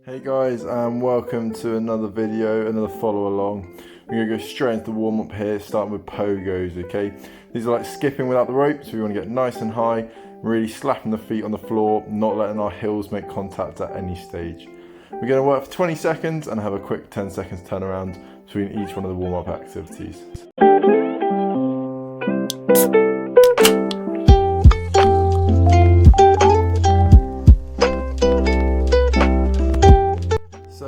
Hey guys, and welcome to another video, another follow along. We're going to go straight into the warm up here, starting with pogos, okay? These are like skipping without the rope, so we want to get nice and high, really slapping the feet on the floor, not letting our heels make contact at any stage. We're going to work for 20 seconds and have a quick 10 seconds turnaround between each one of the warm up activities.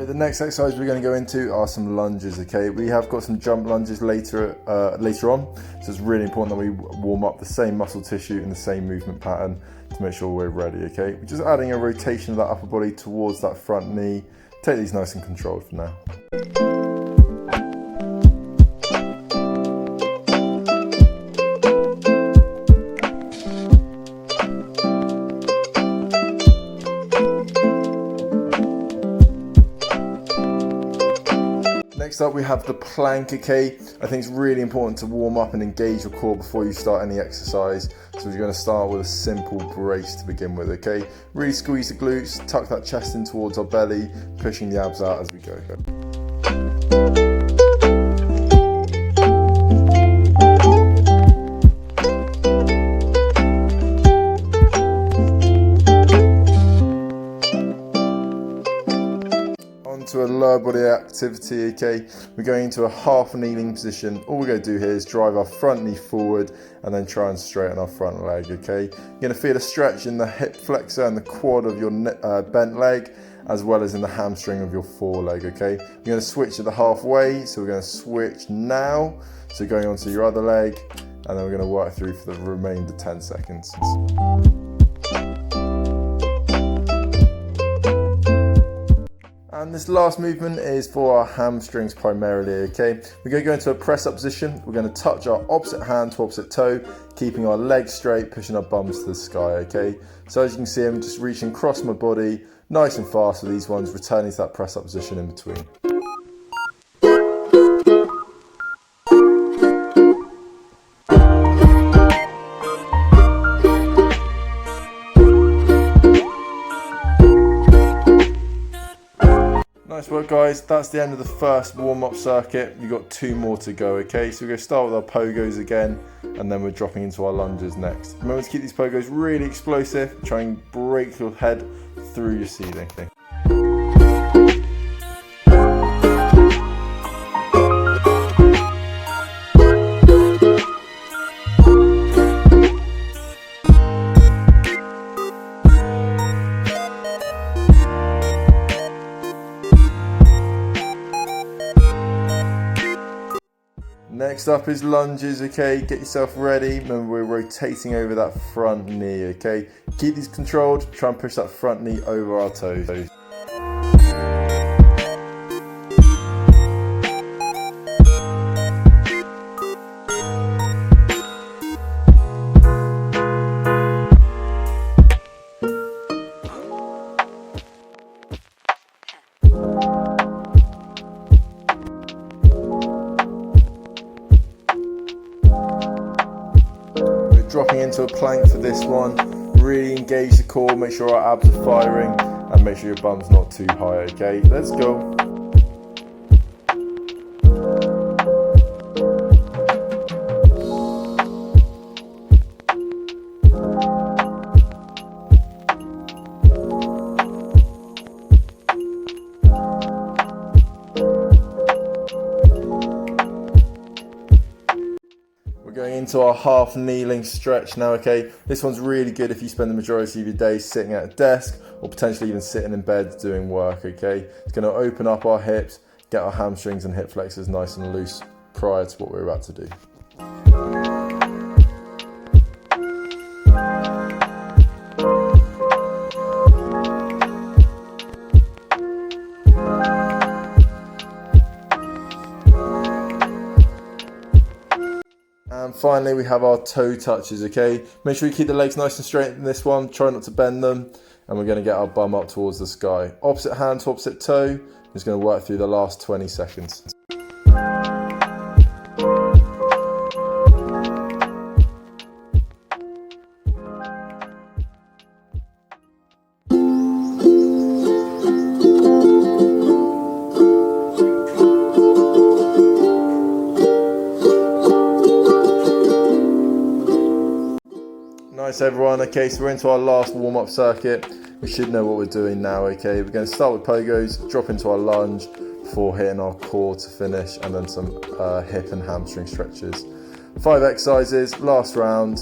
The next exercise we're going to go into are some lunges, okay? We have got some jump lunges later on, so it's really important that we warm up the same muscle tissue in the same movement pattern to make sure we're ready, okay? We're just adding a rotation of that upper body towards that front knee. Take these nice and controlled for now. Next up we have the plank, okay? I think it's really important to warm up and engage your core before you start any exercise. So we're going to start with a simple brace to begin with, okay? Really squeeze the glutes, tuck that chest in towards our belly, pushing the abs out as we go. To a lower body activity, okay? We're going into a half kneeling position. All we're going to do here is drive our front knee forward and then try and straighten our front leg, okay? You're going to feel a stretch in the hip flexor and the quad of your bent leg, as well as in the hamstring of your foreleg, okay? We're going to switch at the halfway, so we're going to switch now. So going on to your other leg, and then we're going to work through for the remainder 10 seconds. And this last movement is for our hamstrings primarily, okay? We're going to go into a press up position. We're going to touch our opposite hand to opposite toe, keeping our legs straight, pushing our bums to the sky, okay? So as you can see, I'm just reaching across my body, nice and fast with these ones, returning to that press up position in between. Nice work guys, that's the end of the first warm-up circuit. We've got 2 more to go, okay? So we're going to start with our pogos again, and then we're dropping into our lunges next. Remember to keep these pogos really explosive, try and break your head through your ceiling. Next up is lunges, okay? Get yourself ready. Remember, we're rotating over that front knee, okay? Keep these controlled. Try and push that front knee over our toes. Dropping into a plank for this one. Really engage the core, make sure our abs are firing, and make sure your bum's not too high, okay? Let's go. Going into our half kneeling stretch now, okay? This one's really good if you spend the majority of your day sitting at a desk or potentially even sitting in bed doing work, okay? It's going to open up our hips, get our hamstrings and hip flexors nice and loose prior to what we're about to do. And finally we have our toe touches, okay? Make sure you keep the legs nice and straight in this one, try not to bend them, and we're going to get our bum up towards the sky. Opposite hand to opposite toe, just going to work through the last 20 seconds. Nice everyone. Okay, so we're into our last warm-up circuit. We should know what we're doing now. Okay, we're going to start with pogos, drop into our lunge before hitting our core to finish, and then some hip and hamstring stretches. 5 exercises, last round.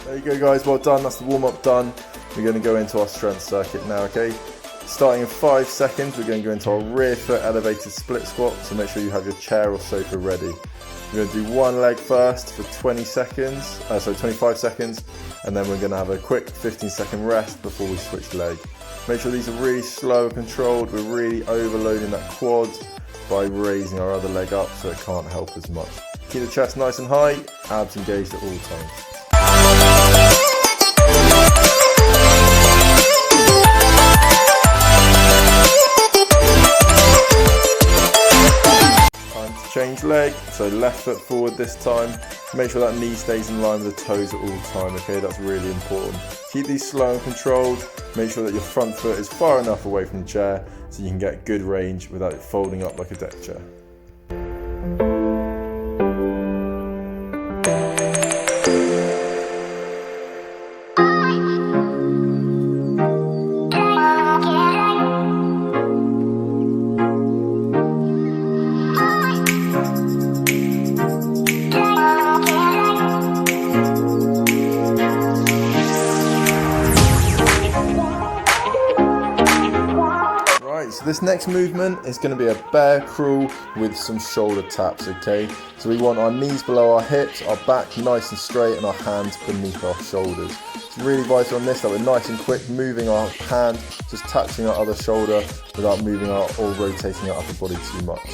There you go guys, well done, that's the warm-up done. We're going to go into our strength circuit now, okay? Starting in 5 seconds, we're going to go into our rear foot elevated split squat, so make sure you have your chair or sofa ready. We're going to do one leg first for 25 seconds, and then we're going to have a quick 15-second rest before we switch leg. Make sure these are really slow and controlled. We're really overloading that quad by raising our other leg up so it can't help as much. Keep the chest nice and high, abs engaged at all times. Change leg, so left foot forward this time. Make sure that knee stays in line with the toes at all time, okay, that's really important. Keep these slow and controlled. Make sure that your front foot is far enough away from the chair so you can get good range without it folding up like a deck chair. So this next movement is going to be a bear crawl with some shoulder taps, okay? So we want our knees below our hips, our back nice and straight, and our hands beneath our shoulders. It's really vital on this that we're nice and quick, moving our hand, just touching our other shoulder without moving our or rotating our upper body too much.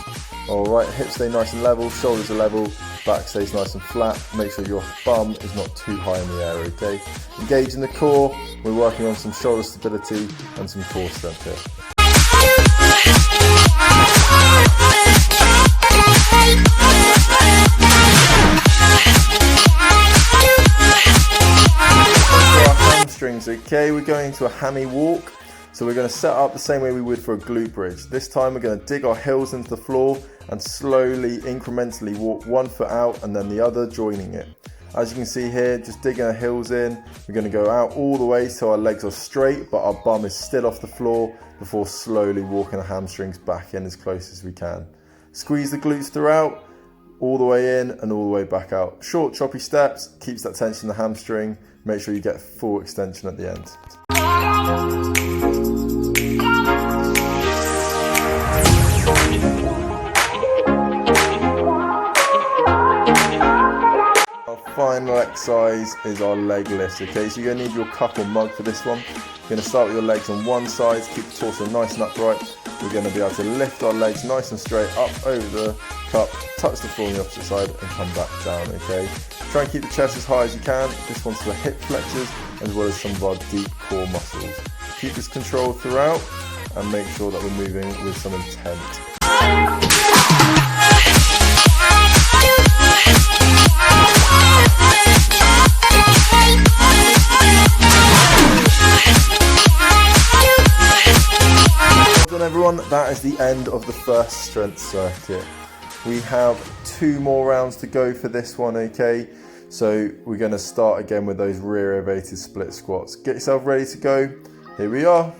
Alright, hips stay nice and level, shoulders are level, back stays nice and flat. Make sure your bum is not too high in the air, okay? Engage in the core, we're working on some shoulder stability and some core strength here. Okay, we're going to a hammy walk. So we're going to set up the same way we would for a glute bridge. This time we're going to dig our heels into the floor and slowly, incrementally walk one foot out and then the other, joining it. As you can see here, just digging our heels in. We're going to go out all the way so our legs are straight, but our bum is still off the floor before slowly walking our hamstrings back in as close as we can. Squeeze the glutes throughout. all the way in and all the way back out. Short choppy steps, keeps that tension in the hamstring. Make sure you get full extension at the end. Our final exercise is our leg lifts, okay? So you're gonna need your cup or mug for this one. You're gonna start with your legs on one side, keep the torso nice and upright. We're gonna be able to lift our legs nice and straight up over the cup, touch the floor on the opposite side and come back down, okay? Try and keep the chest as high as you can. This one's for hip flexors as well as some of our deep core muscles. Keep this controlled throughout and make sure that we're moving with some intent. Well done everyone, that is the end of the first strength circuit. We have 2 more rounds to go for this one, okay? So we're going to start again with those rear elevated split squats. Get yourself ready to go. Here we are.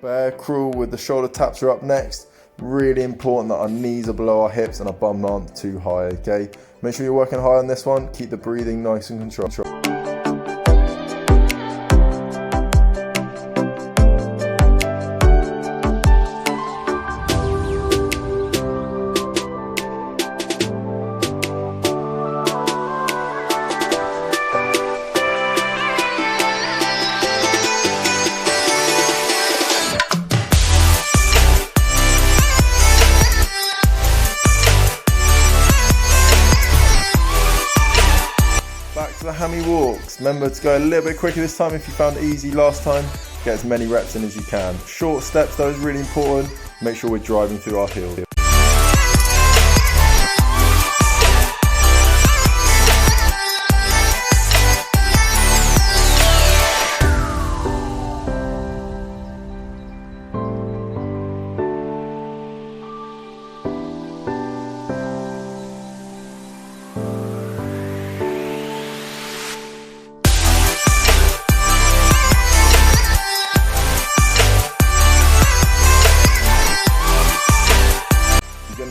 Bear crawl with the shoulder taps are up next. Really important that our knees are below our hips and our bum aren't too high, okay? Make sure you're working high on this one. Keep the breathing nice and controlled. The hammy walks. Remember to go a little bit quicker this time if you found it easy last time. Get as many reps in as you can. Short steps though is really important. Make sure we're driving through our heels.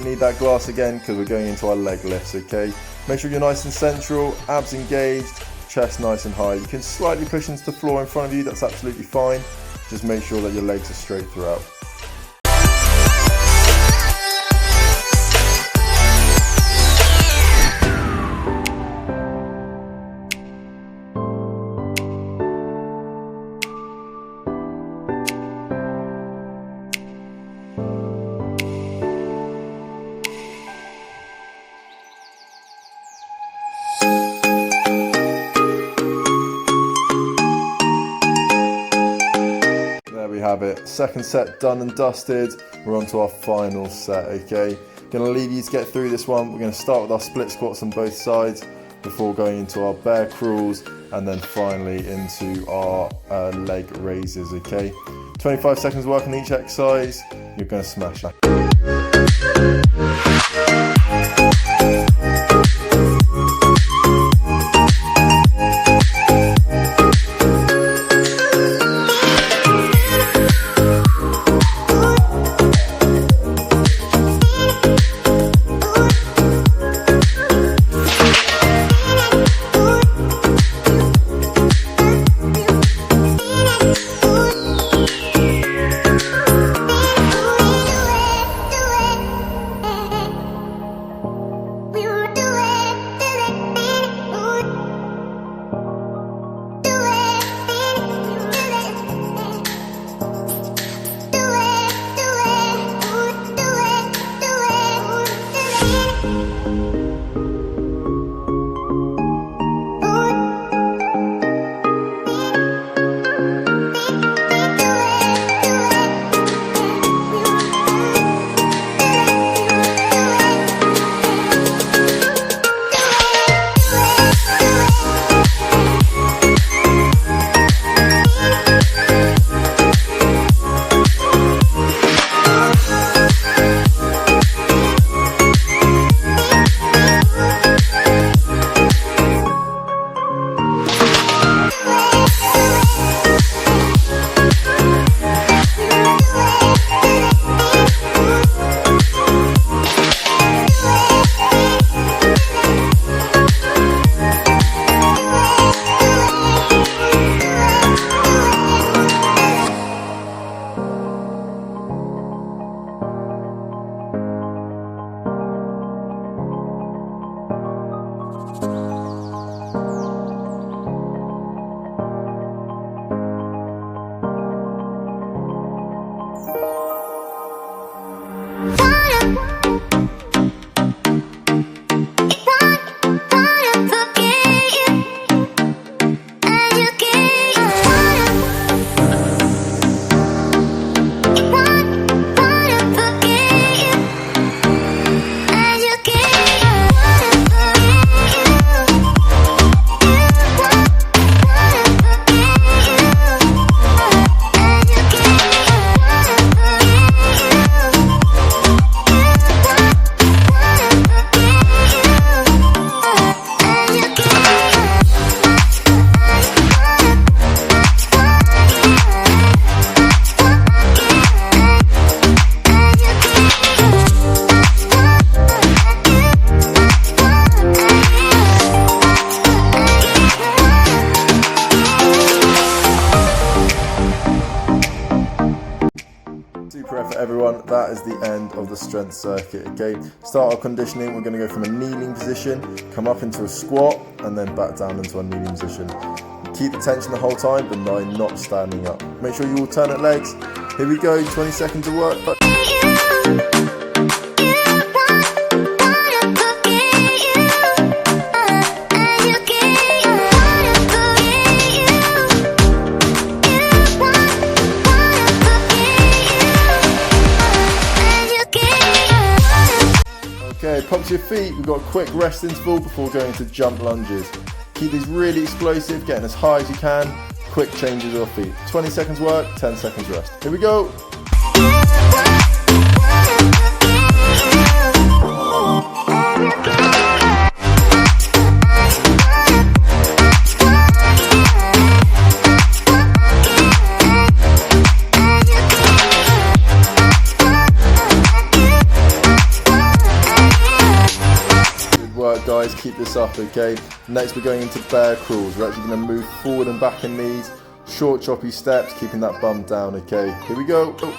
Need that glass again because we're going into our leg lifts, okay? Make sure you're nice and central, abs engaged, chest nice and high. You can slightly push into the floor in front of you, that's absolutely fine. Just make sure that your legs are straight throughout. Have it. Second set done and dusted. We're on to our final set, okay? Gonna leave you to get through this one. We're gonna start with our split squats on both sides before going into our bear crawls and then finally into our leg raises, okay? 25 seconds work on each exercise. You're gonna smash that. Super effort everyone, that is the end of the strength circuit. Okay, start our conditioning. We're going to go from a kneeling position, come up into a squat, and then back down into our kneeling position. Keep the tension the whole time, but no, not standing up. Make sure you alternate legs. Here we go, 20 seconds of work. Okay, pump to your feet. We've got a quick rest interval before going to jump lunges. Keep these really explosive, getting as high as you can. Quick changes of feet. 20 seconds work, 10 seconds rest. Here we go. Guys, keep this up, okay? Next we're going into bear crawls. We're actually going to move forward and back in these. Short choppy steps, keeping that bum down, okay? Here we go. Oh.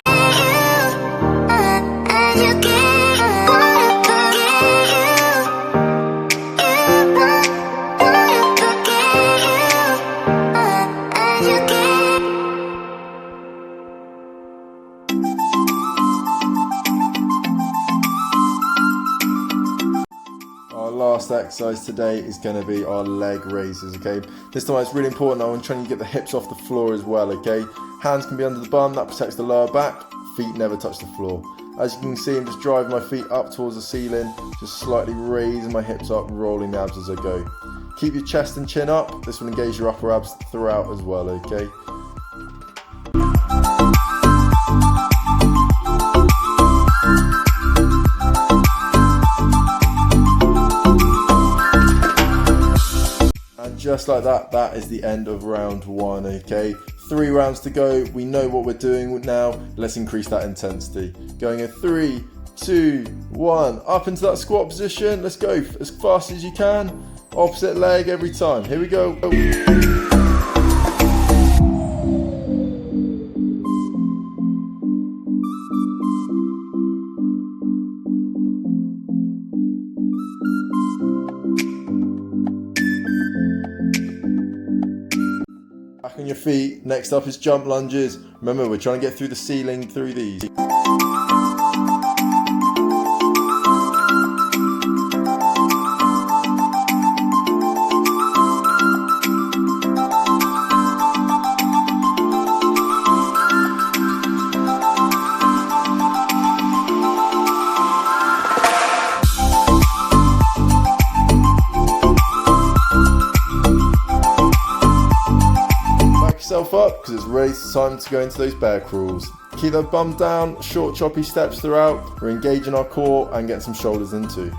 Last exercise today is going to be our leg raises, okay? This time it's really important. I want to try and get the hips off the floor as well, okay? Hands can be under the bum, that protects the lower back. Feet never touch the floor. As you can see, I'm just driving my feet up towards the ceiling, just slightly raising my hips up, rolling the abs as I go. Keep your chest and chin up. This will engage your upper abs throughout as well, okay? Just like that, that is the end of round one, okay? 3 rounds to go. We know what we're doing now. Let's increase that intensity. Going in 3, 2, 1. Up into that squat position. Let's go as fast as you can. Opposite leg every time. Here we go. Back on your feet. Next up is jump lunges. Remember, we're trying to get through the ceiling through these. up because it's ready time to go into those bear crawls. Keep that bum down, short choppy steps throughout. We're engaging our core and getting some shoulders in too.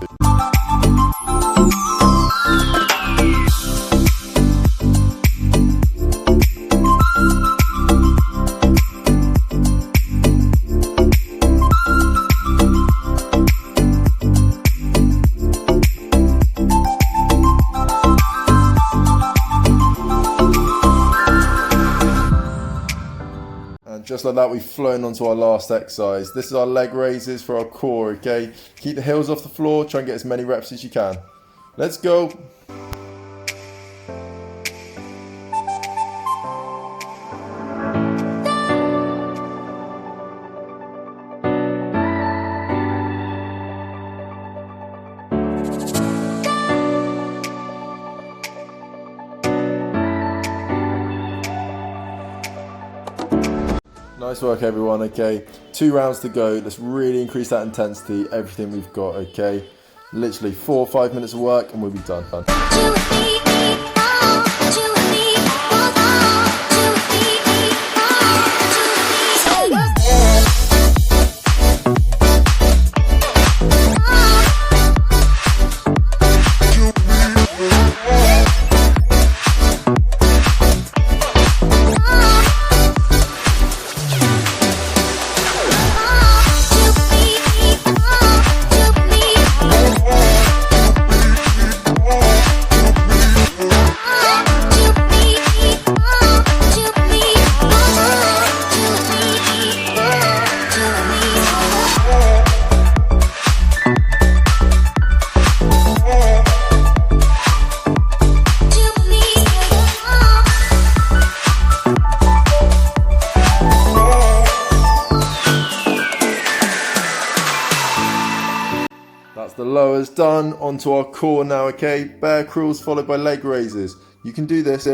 Just like that, we've flown onto our last exercise. This is our leg raises for our core, okay? Keep the heels off the floor, try and get as many reps as you can. Let's go. Nice work everyone, okay? 2 rounds to go. Let's really increase that intensity, everything we've got, okay? Literally 4 or 5 minutes of work and we'll be done. That's the lowers done. Onto our core now, okay? Bear crawls followed by leg raises. You can do this.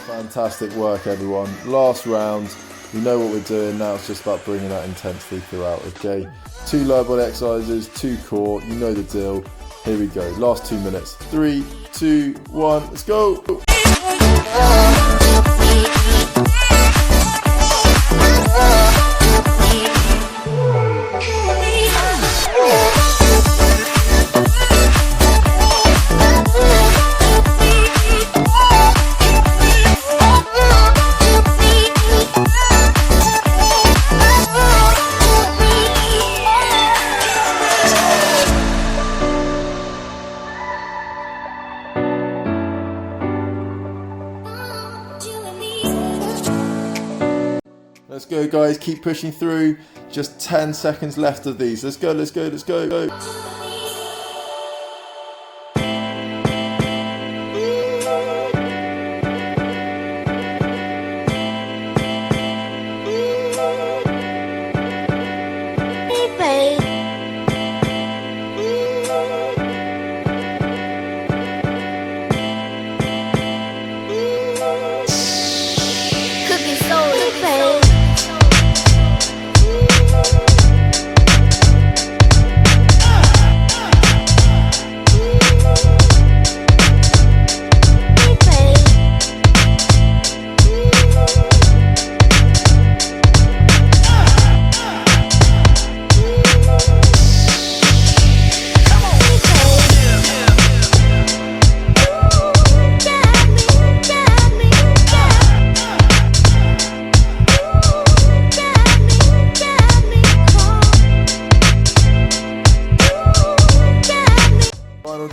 Fantastic work everyone. Last round. We know what we're doing now. It's just about bringing that intensity throughout, okay? 2 lower body exercises, 2 core. You know the deal. Here we go. Last 2 minutes. 3, 2, 1. Let's go. Let's go guys, keep pushing through. Just 10 seconds left of these. Let's go, let's go, let's go, go.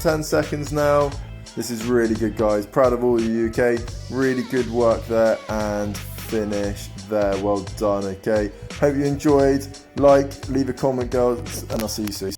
10 seconds now. This is really good, guys. Proud of all of you, okay? Really good work there, and finish there. Well done, okay? Hope you enjoyed. Like, leave a comment, girls, and I'll see you soon.